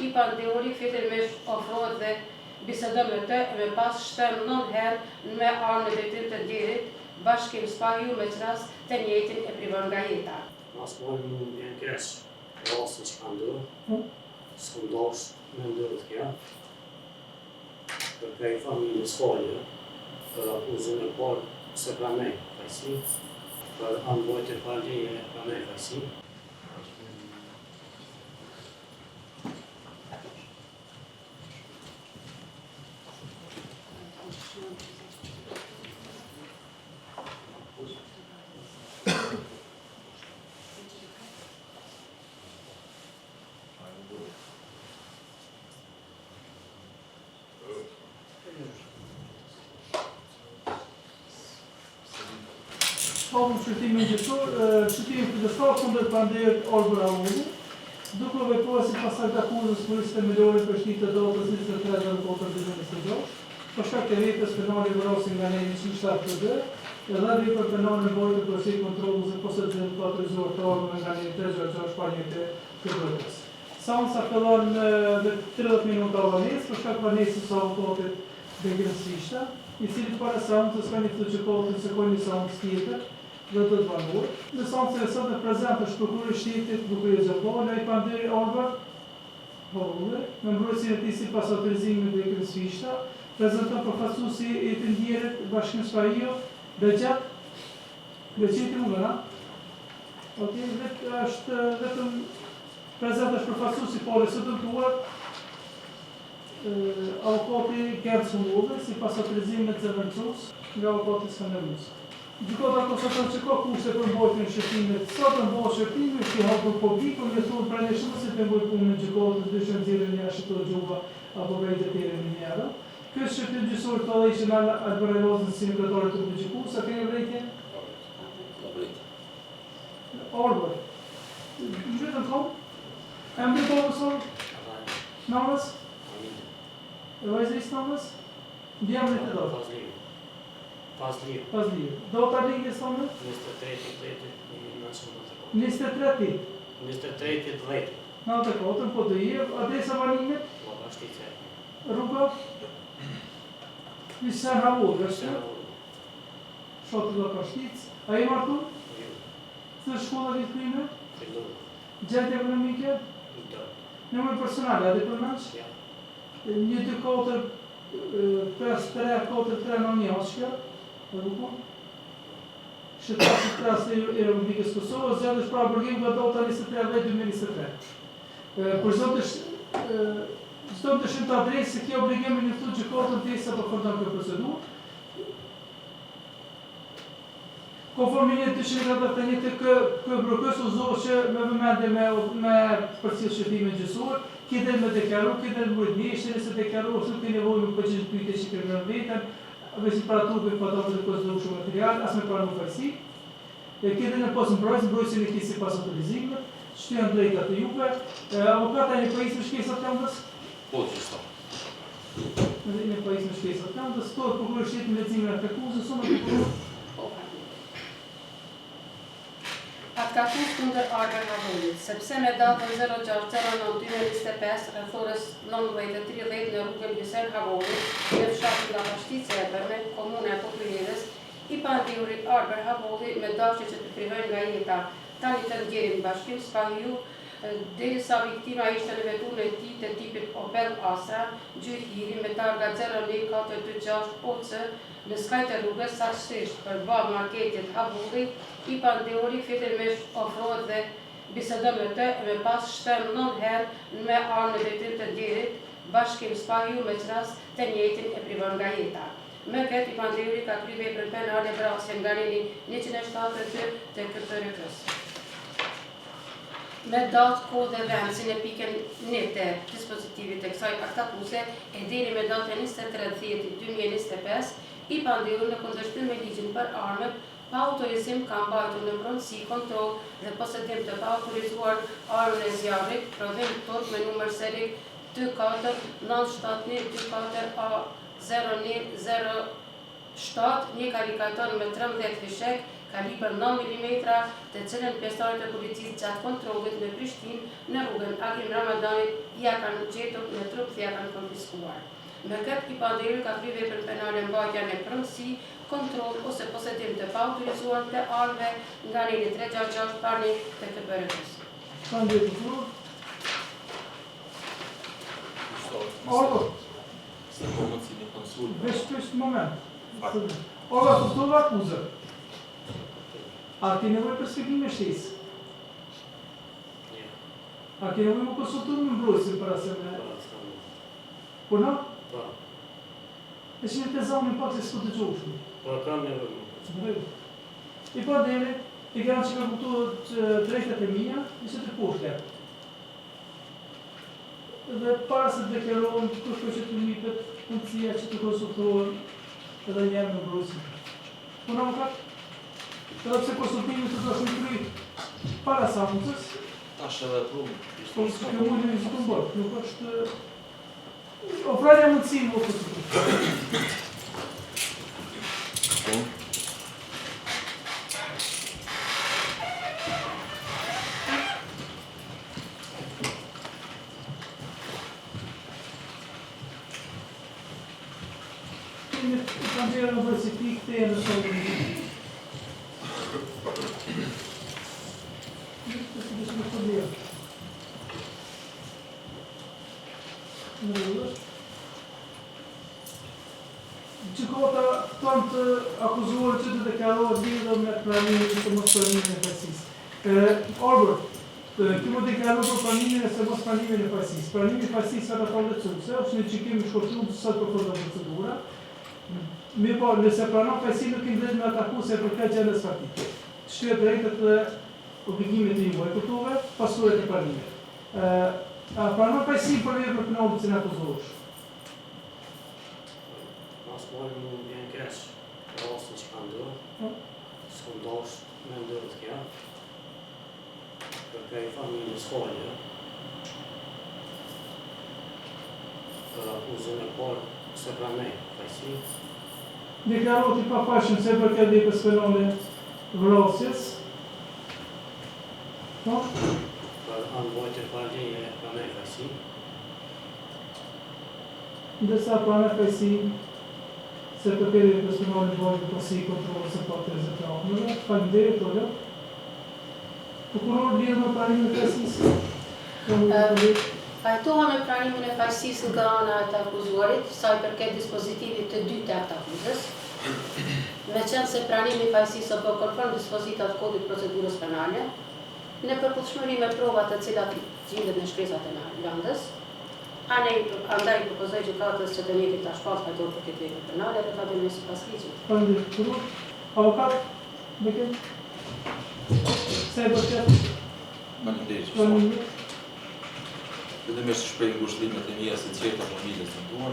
i pandeori fillimisht ofrohet dhe bisedon me të me pas shtem 9 herë me armë në drejtim të ndjerit, bashkim Spahiu me qras të njëjtin e privon nga jeta. Mas mojë më vjen keq rastin që ka ndodhur, s'kam dash me ndodhë kjo. Kërkej familjes falje për akuzën e parë se pranej fajsi, për anëvojtje faljeje pranej fajsi. Hapëm shërtimin gjësor, shërtimin fytyror kundër Panderit Albër Havulli, duke vepruar sipas akuzës Policë Themelore për shkak të datës 23/04/2026, për shkak të veprës penale vrasje nga ne 107 edhe vepër penale nevojë për proces kontrollues e posedim të autorizuar të ardhur nga ne 3/6 parjete të bërës. Seanca fillon me 30 minuta avanesë për shkak avanesës së avokatit Begresishta, i cili para seancës ka një fuqipotën se ka një seancë tjetër dhe do të banduar. Në seancën e sotme prezant është prokurori i shtetit duke i zgjuar ai Panderi Albër Havulli, me mbrojtësinë e tij sipas autorizimit të Begresishta, prezanton përfaqësuesi i të ndjerit Bashkim Spahiu dhe gjatë veçiti mëna. Okej, është vetëm prezant është përfaqësuesi i polës së dëmtuar avokati Gerd Sundove, sipas autorizimit të zëvendësues nga avokati Skanderus. Gjykata konstaton që ka kushte për mbrojtjen e shërtimit. Sa të mbahet shërtimi, është i hapur publikun, jeton pranishmësi të mbajtur punën e gjykatës, dyshim nxjerrjen e jashtë gjuva apo vejtë të tjera në njëra. Ky është shërtim gjyqësor të Alejshin Albarelozën si sekretare të gjykatës, sa kemi vërejtje? Albër. Vetëm kom? Emri i profesor? Namës? E vajzërisë namës? Ndjemri të do? Pazliu. Do të ligjes tonë? 23/10. Në të kotën, po të jep, adresa banimit? Rruga? Nisën Havulli, është? Shotë do Pashtic. A i martu? Të shkolla ditë krime? Gjendje ekonomike? Numër personale, a di përmenç? 1-2-4-5-3-4-3 është rruga? Shëtasi trasë e Republikës Kosovës, zjarë është pra bërgim nga data 23/10/2023. Për zotë të shumë të adresë se kjo obligimi njëftu gjykatën të sa për fordon kjo procedurë. Konformi 241 të kë brokës uzohë që me vëmendje me përcjellë shërtimin gjyqësor, kiden me deklaru, kiden me mbrojtënisht, nëse deklaru është nuk ke nevojë me përgjigje pyetje që kemi vetëm, veç para trupit fotografi të konsideruar material, as me pranu fajsi. Kiden në pos mbrojtësin e këtij sipas autorizimit, shtyen drejta të juve. Avokata një pajisë me shkesat këndës? Po, që shto. Një pajisë me shkesat këndës, to prokurori shtetit në leximin e akuzës, sonë prokuror. Atë ka kusht kundër Albër Havullit, sepse me datën 06/09/2025, rreth orës 19:30 në rrugën Bisen Havulli, në fshatin nga Pashtica e Bërme, komune e Populirës, i pandeuri Albër Havulli me dashje që të privojnë nga jeta tani të ndjerin Bashkim Spahiu, derisa viktima ishte në veturën e tij të tipit Opel Astra, gjyq hiri me targa 01426 OC në skajt e rrugës saktësisht përballë marketit Havulli, i pandeuri fillimisht ofrohet dhe bisedon me të me pas shtem 9 herë me armë në drejtim të ndjerit, Bashkim Spahiu me qras të njëjtin e privon nga jeta. Me këtë i pandeuri ka kryer veprën penale vrasje nga neni 172 të KPR-s. Me datë, kohë dhe vend, si në pikën 1 të dispozitivit të kësaj aktakuse, e deri me datën 23/10/2025, i pandeuri në kundërshtim me ligjin për armët, pa autorizim ka mbajtur në pronësi, kontroll dhe posedim të pa autorizuar armën e zjarrit, prodhim turp me numër seri 249724A0107, një karikator me 13 fishek, kalibër 9 mm, të cilën pjesëtarët e policisë gjatë kontrollit në Prishtinë në rrugën Agim Ramadanit ja kanë gjetur në trup dhe ja kanë konfiskuar. Me këtë i panderi ka kry veprën penale mbajtja në pronësi, kontroll ose posedim të paautorizuar të armëve nga neli 366 parni të KBR-s. Se moment si një konsul. Veç moment. Ora të të akuzë. A ke nevojë për shpjegim me shtesë? A ke nevojë më konsultu me mbrojtësin për asë me... Po na? Po. E që një të zamin pak se s'ku të qoshme. Po, kam nevojë. I panderi, i kanë që me kuptu drejtet e mija, ishte të poshte. Dhe para se të deklarohen, kërkoj që të mipet, punësia që të konsultohen, edhe njerë me mbrojtësin. Po na më kak? Edhe pse konsultimi të të shumë kry para samutës, Tash edhe prumë. po s'ka kjo mujtë në vizitu më bërë, nuk është... Ofrarja mundësi më të të Pandera në bërë si ti këtë e në shumë në një. Gjykata tonë të akuzuar që të deklarohet lidhur me pranimin të mos pranimin e fajësisë. Arbër, kjo më deklarohet për pranimin e se mos pranimin e fajësisë. Pranimi i fajësisë sa ka thonë dhe cukse, është një qikim i shkurtruar të sot për të procedura. Mirë po, nëse pranon fajësi nuk i drejt me ataku se përket gjendjes faktike. Shtyhet drejtet dhe obligimet e juaj kuptuar, pasuret e pranimit. Pranon fajësi për veprën penale që akuzohesh. Mas mojë më vjen keq rastin që ka ndodhur. S'kam dashur me ndodhë kjo. Kërkoj familjes falje. Për akuzën e parë se pranoj fajësi. Deklarohet i pafajshëm se përket veprës penale vrasjes. Po? Për anëvojtje paraleje pranoj fajësi. Ndërsa pranon fajësi se përket veprës penale bëhet pasi kontrolli së fakteve të armëve. Faleminderit, Olga. Prokuror lidhur me pranimin e fajësisë. Pajtoha me pranimin e fajësisë nga ana e të akuzuarit, sa i përket dispozitivit të dytë të akta akuzës, me qenë se pranimi i fajësisë apo konform dispozitat kodit procedurës penale, në përputhshmëri me provat të cilat gjendet në shkresat e landës, andaj propozoj gjykatës që dënimi ta shpallë pajtohet për këtë vepër penale dhe ta dënojë sipas ligjit. Faleminderit, prokuror. Avokat, Bekem. Se vërtet. Faleminderit. Vetëm është shprej ngushëllimet e mia sinqerta familjes së nduar.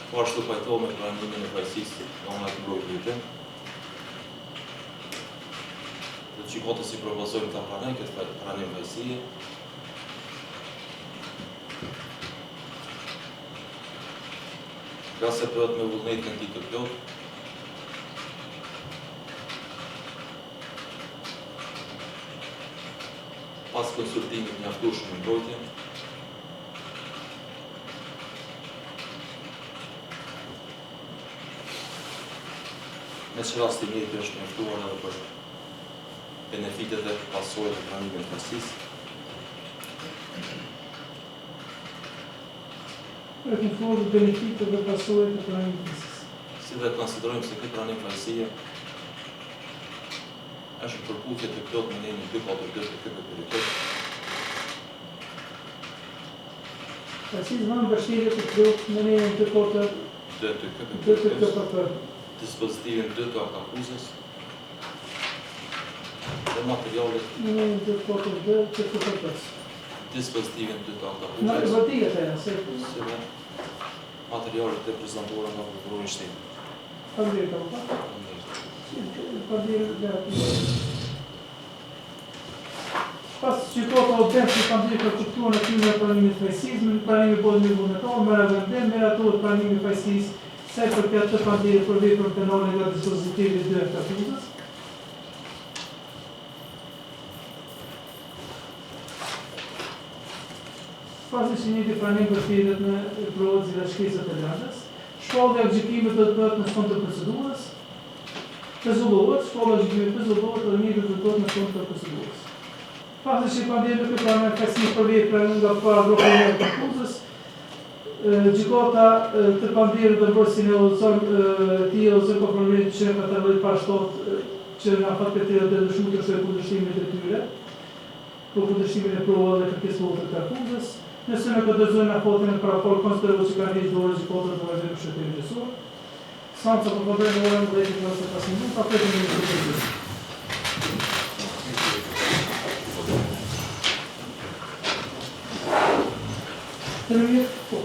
Po ashtu pajtohem me pranimin e fajësisë nga ana e mbrojtjes. Dhe gjykatës i propozojmë ta pranojë këtë pranim fajësie. Nga se bëhet me vullnetin e tij të plotë. Pas konsultimit mjaftueshëm me mbrojtjen, me që rasti mjeti është mjaftuar edhe për benefitet dhe pasojat e pranimit të fajësisë. Për të folur benefitet dhe pasojat e pranimit të fajësisë. Si dhe konsiderojmë se këtë pranim fajësie është përputhje të plot me nenin 242 të KBR-s. Fajësisë vënë mbështetje të plot me nenin 242 të KBR-s. Dispozitivin 2 të akuzës dhe materialet dispozitivin 2 të akuzës si dhe materialet e prezantuara nga prokurori i shtetit. Pas gjykata objektës së pandemikë për kuptuar natyrën e pranimit të fajësisë, pranimi bëhet më vullnetar, merr vendim, miratohet pranimi i fajësisë se përket të pandemikë për veprën penale nga dispozitivit 2 të akuzës. pasi që një pranim përshtitet në provet si dhe shkesët e lëndës, shpallja e ekzekimit do të bëhet në fund të procedurës, pezullohet, shpallja e ekzekimit pezullohet dhe një rezultohet në fund të procedurës. Pasi që pandej nuk e pranon kaqësi për vepra nga paragrafi i akuzës, gjykata të pandejë do mbrosin e udhëzon kompromitin që ka të bëjë pas që nga faktet e të dëshmuar të kundërshtimit të tyre, për kundërshimin e provave dhe kërkesave të akuzës. Nëse në këtë zonë apotin e parapol konsiderohet që kanë hequr dorë gjykata do vazhdojë pushtetin e mësuar. Sanca për kontrolin e orën dhe të nëse pas një pa pretë në këtë. Të mirë, po.